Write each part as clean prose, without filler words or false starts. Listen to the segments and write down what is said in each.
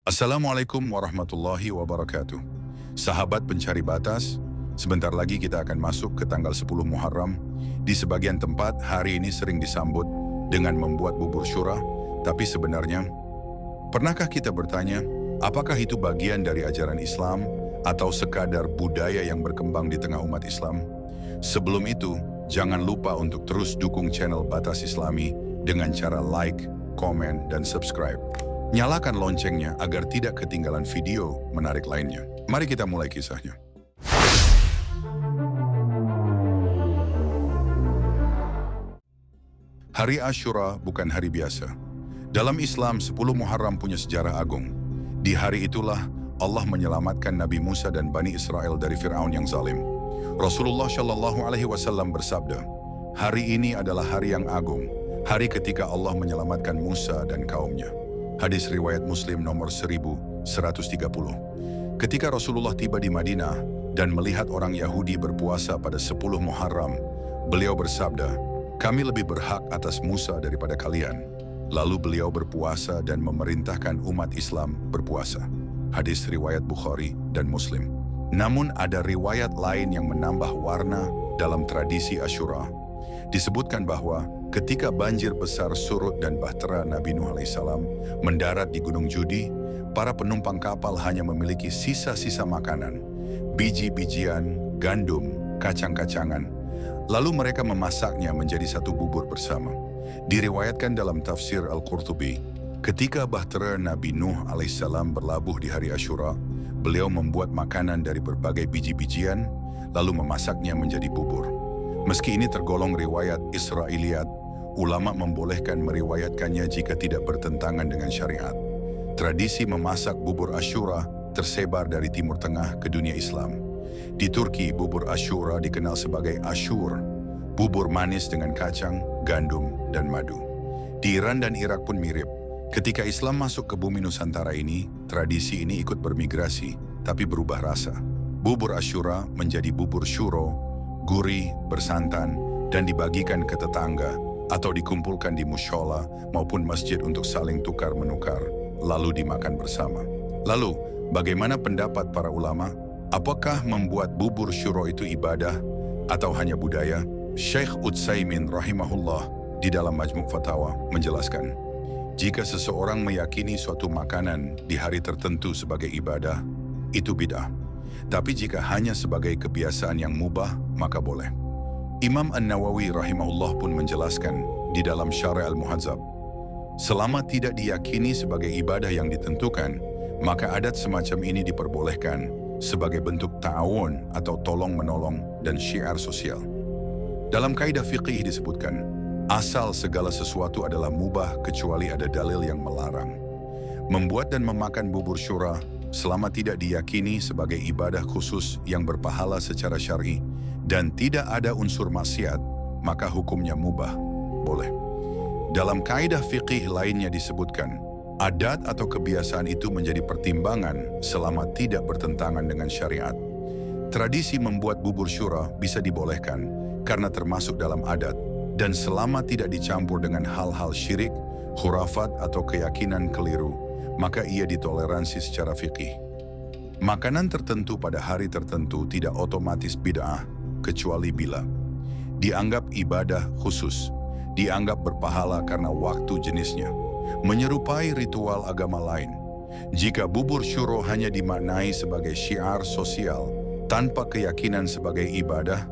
Assalamualaikum warahmatullahi wabarakatuh. Sahabat pencari batas, sebentar lagi kita akan masuk ke tanggal 10 Muharram. Di sebagian tempat, hari ini sering disambut dengan membuat bubur syura, tapi sebenarnya, pernahkah kita bertanya, apakah itu bagian dari ajaran Islam atau sekadar budaya yang berkembang di tengah umat Islam? Sebelum itu, jangan lupa untuk terus dukung channel Batas Islami dengan cara like, komen, dan subscribe. Nyalakan loncengnya agar tidak ketinggalan video menarik lainnya. Mari kita mulai kisahnya. Hari Asyura bukan hari biasa. Dalam Islam, 10 Muharram punya sejarah agung. Di hari itulah Allah menyelamatkan Nabi Musa dan Bani Israel dari Fir'aun yang zalim. Rasulullah Shallallahu Alaihi Wasallam bersabda, hari ini adalah hari yang agung, hari ketika Allah menyelamatkan Musa dan kaumnya. Hadis riwayat Muslim nomor 1130. Ketika Rasulullah tiba di Madinah dan melihat orang Yahudi berpuasa pada 10 Muharram, beliau bersabda, kami lebih berhak atas Musa daripada kalian. Lalu beliau berpuasa dan memerintahkan umat Islam berpuasa. Hadis riwayat Bukhari dan Muslim. Namun ada riwayat lain yang menambah warna dalam tradisi Asyura. Disebutkan bahwa ketika banjir besar surut dan bahtera Nabi Nuh alaihissalam mendarat di Gunung Judi, para penumpang kapal hanya memiliki sisa-sisa makanan, biji-bijian, gandum, kacang-kacangan. Lalu mereka memasaknya menjadi satu bubur bersama. Diriwayatkan dalam tafsir Al-Qurtubi, ketika bahtera Nabi Nuh alaihissalam berlabuh di hari Asyura, beliau membuat makanan dari berbagai biji-bijian, lalu memasaknya menjadi bubur. Meski ini tergolong riwayat Israiliyat, ulama membolehkan meriwayatkannya jika tidak bertentangan dengan syariat. Tradisi memasak bubur Asyura tersebar dari Timur Tengah ke dunia Islam. Di Turki, bubur Asyura dikenal sebagai Asyur, bubur manis dengan kacang, gandum, dan madu. Di Iran dan Irak pun mirip. Ketika Islam masuk ke bumi Nusantara ini, tradisi ini ikut bermigrasi, tapi berubah rasa. Bubur Asyura menjadi bubur syuro, gurih, bersantan, dan dibagikan ke tetangga atau dikumpulkan di mushola maupun masjid untuk saling tukar-menukar, lalu dimakan bersama. Lalu, bagaimana pendapat para ulama? Apakah membuat bubur syuro itu ibadah atau hanya budaya? Syekh Utsaimin rahimahullah di dalam Majmu' Fatawa menjelaskan, jika seseorang meyakini suatu makanan di hari tertentu sebagai ibadah, itu bid'ah. Tapi jika hanya sebagai kebiasaan yang mubah, maka boleh. Imam An-Nawawi rahimahullah pun menjelaskan di dalam Syarah Al-Muhadzab, selama tidak diyakini sebagai ibadah yang ditentukan, maka adat semacam ini diperbolehkan sebagai bentuk ta'awun atau tolong-menolong dan syiar sosial. Dalam kaidah fiqih disebutkan, asal segala sesuatu adalah mubah kecuali ada dalil yang melarang. Membuat dan memakan bubur syura selama tidak diyakini sebagai ibadah khusus yang berpahala secara syar'i dan tidak ada unsur maksiat, maka hukumnya mubah, boleh. Dalam kaidah fiqih lainnya disebutkan, adat atau kebiasaan itu menjadi pertimbangan selama tidak bertentangan dengan syariat. Tradisi membuat bubur syura bisa dibolehkan karena termasuk dalam adat dan selama tidak dicampur dengan hal-hal syirik, khurafat atau keyakinan keliru, maka ia ditoleransi secara fikih. Makanan tertentu pada hari tertentu tidak otomatis bid'ah, kecuali bila dianggap ibadah khusus, dianggap berpahala karena waktu jenisnya, menyerupai ritual agama lain. Jika bubur syuro hanya dimaknai sebagai syiar sosial, tanpa keyakinan sebagai ibadah,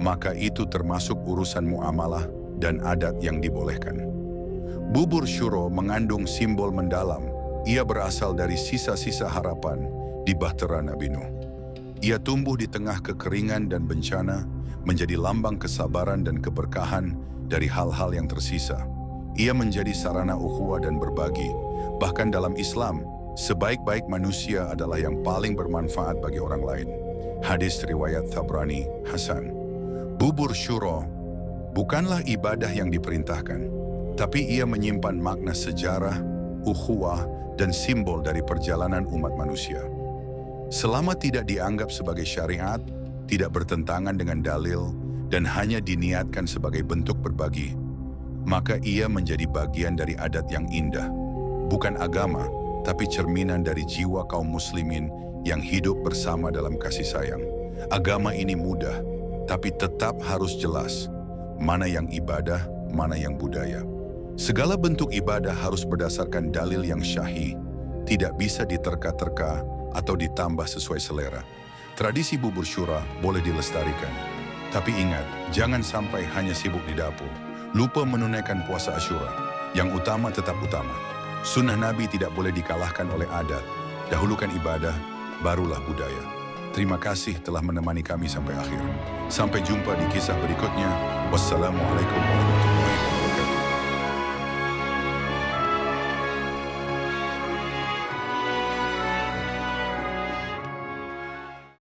maka itu termasuk urusan muamalah dan adat yang dibolehkan. Bubur syuro mengandung simbol mendalam. Ia berasal dari sisa-sisa harapan di bahtera Nabi Nuh. Ia tumbuh di tengah kekeringan dan bencana, menjadi lambang kesabaran dan keberkahan dari hal-hal yang tersisa. Ia menjadi sarana ukhuwah dan berbagi. Bahkan dalam Islam, sebaik-baik manusia adalah yang paling bermanfaat bagi orang lain. Hadis riwayat Tabrani, Hasan. Bubur syuro bukanlah ibadah yang diperintahkan, tapi ia menyimpan makna sejarah, ukhuwah, dan simbol dari perjalanan umat manusia. Selama tidak dianggap sebagai syariat, tidak bertentangan dengan dalil, dan hanya diniatkan sebagai bentuk berbagi, maka ia menjadi bagian dari adat yang indah, bukan agama, tapi cerminan dari jiwa kaum muslimin yang hidup bersama dalam kasih sayang. Agama ini mudah, tapi tetap harus jelas mana yang ibadah, mana yang budaya. Segala bentuk ibadah harus berdasarkan dalil yang syahih, tidak bisa diterka-terka atau ditambah sesuai selera. Tradisi bubur syura boleh dilestarikan, tapi ingat, jangan sampai hanya sibuk di dapur, lupa menunaikan puasa Asyura. Yang utama tetap utama. Sunnah Nabi tidak boleh dikalahkan oleh adat. Dahulukan ibadah, barulah budaya. Terima kasih telah menemani kami sampai akhir. Sampai jumpa di kisah berikutnya. Wassalamualaikum warahmatullahi wabarakatuh.